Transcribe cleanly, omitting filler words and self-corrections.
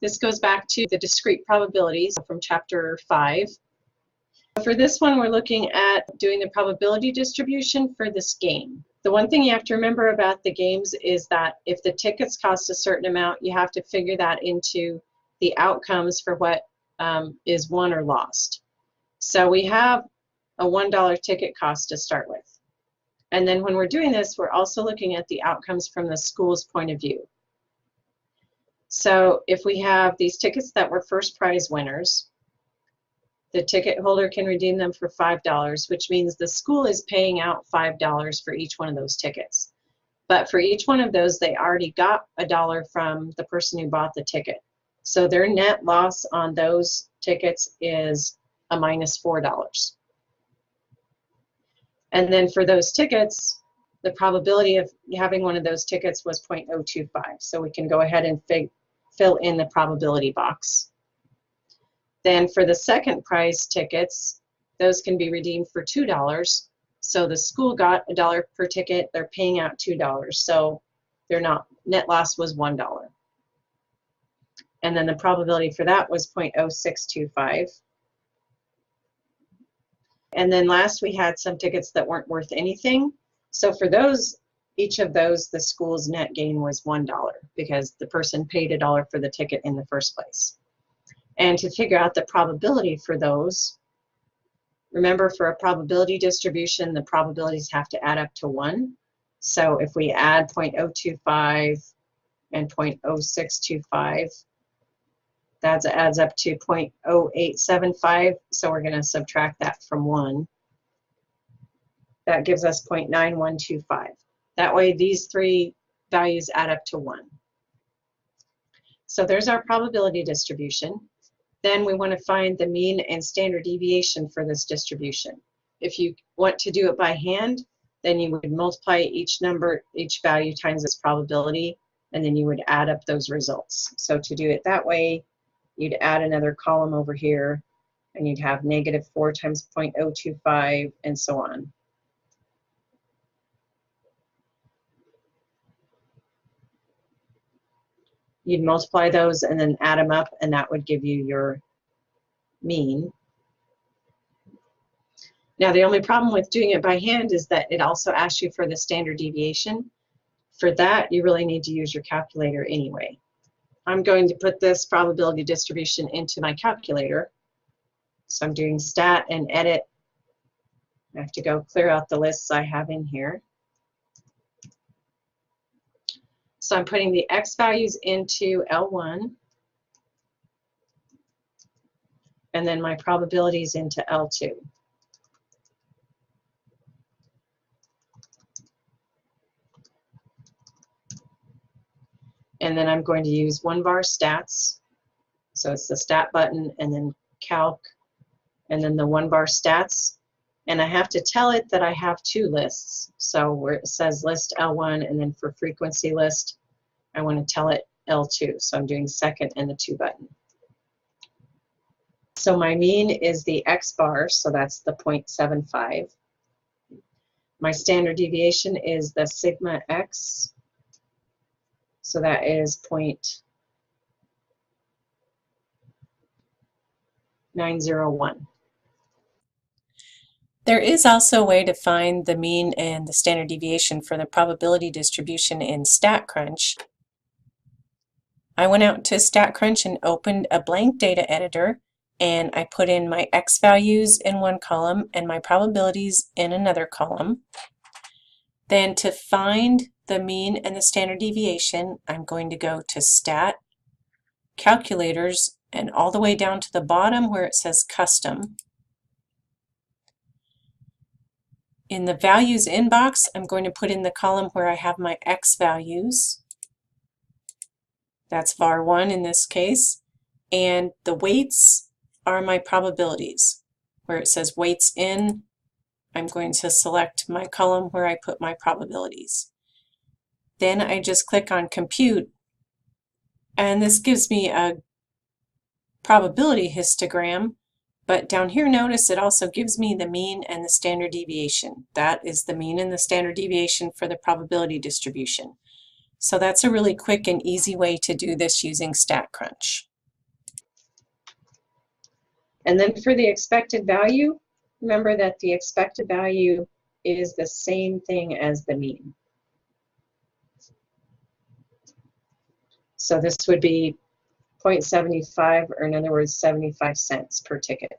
This goes back to the discrete probabilities from chapter 5. For this one, we're looking at doing the probability distribution for this game. The one thing you have to remember about the games is that if the tickets cost a certain amount, you have to figure that into the outcomes for what is won or lost. So we have a $1 ticket cost to start with. And then when we're doing this, we're also looking at the outcomes from the school's point of view. So if we have these tickets that were first prize winners, the ticket holder can redeem them for $5, which means the school is paying out $5 for each one of those tickets. But for each one of those, they already got $1 from the person who bought the ticket. So their net loss on those tickets is a -$4. And then for those tickets, the probability of having one of those tickets was 0.025. So we can go ahead and fill in the probability box. Then for the second prize tickets, those can be redeemed for $2. So the school got $1 per ticket, they're paying out $2. So their net loss was $1. And then the probability for that was 0.0625. And then last we had some tickets that weren't worth anything. So for those, each of those, the school's net gain was $1 because the person paid $1 for the ticket in the first place. And to figure out the probability for those, remember for a probability distribution, the probabilities have to add up to 1. So if we add 0.025 and 0.0625, that adds up to 0.0875. So we're going to subtract that from 1. That gives us 0.9125. That way these three values add up to 1. So there's our probability distribution. Then we want to find the mean and standard deviation for this distribution. If you want to do it by hand, then you would multiply each value times its probability, and then you would add up those results. So to do it that way, you'd add another column over here, and you'd have -4 times 0.025, and so on. You'd multiply those and then add them up, and that would give you your mean. Now, the only problem with doing it by hand is that it also asks you for the standard deviation. For that, you really need to use your calculator anyway. I'm going to put this probability distribution into my calculator. So I'm doing Stat and Edit. I have to go clear out the lists I have in here. So I'm putting the X values into L1, and then my probabilities into L2. And then I'm going to use 1-bar stats. So it's the Stat button, and then Calc, and then the 1-bar stats. And I have to tell it that I have 2 lists. So where it says list L1, and then for frequency list, I want to tell it L2. So I'm doing second and the 2 button. So my mean is the X bar, so that's the 0.75. My standard deviation is the sigma X, so that is 0.901. There is also a way to find the mean and the standard deviation for the probability distribution in Statcrunch. I went out to Statcrunch and opened a blank data editor, and I put in my X values in one column and my probabilities in another column. Then to find the mean and the standard deviation, I'm going to go to Stat, Calculators, and all the way down to the bottom where it says Custom. In the Values inbox, I'm going to put in the column where I have my X values. That's var1 in this case. And the weights are my probabilities. Where it says weights in, I'm going to select my column where I put my probabilities. Then I just click on Compute, and this gives me a probability histogram. But down here, notice it also gives me the mean and the standard deviation. That is the mean and the standard deviation for the probability distribution. So that's a really quick and easy way to do this using Statcrunch. And then for the expected value, remember that the expected value is the same thing as the mean. So this would be 0.75, or in other words, 75 cents per ticket.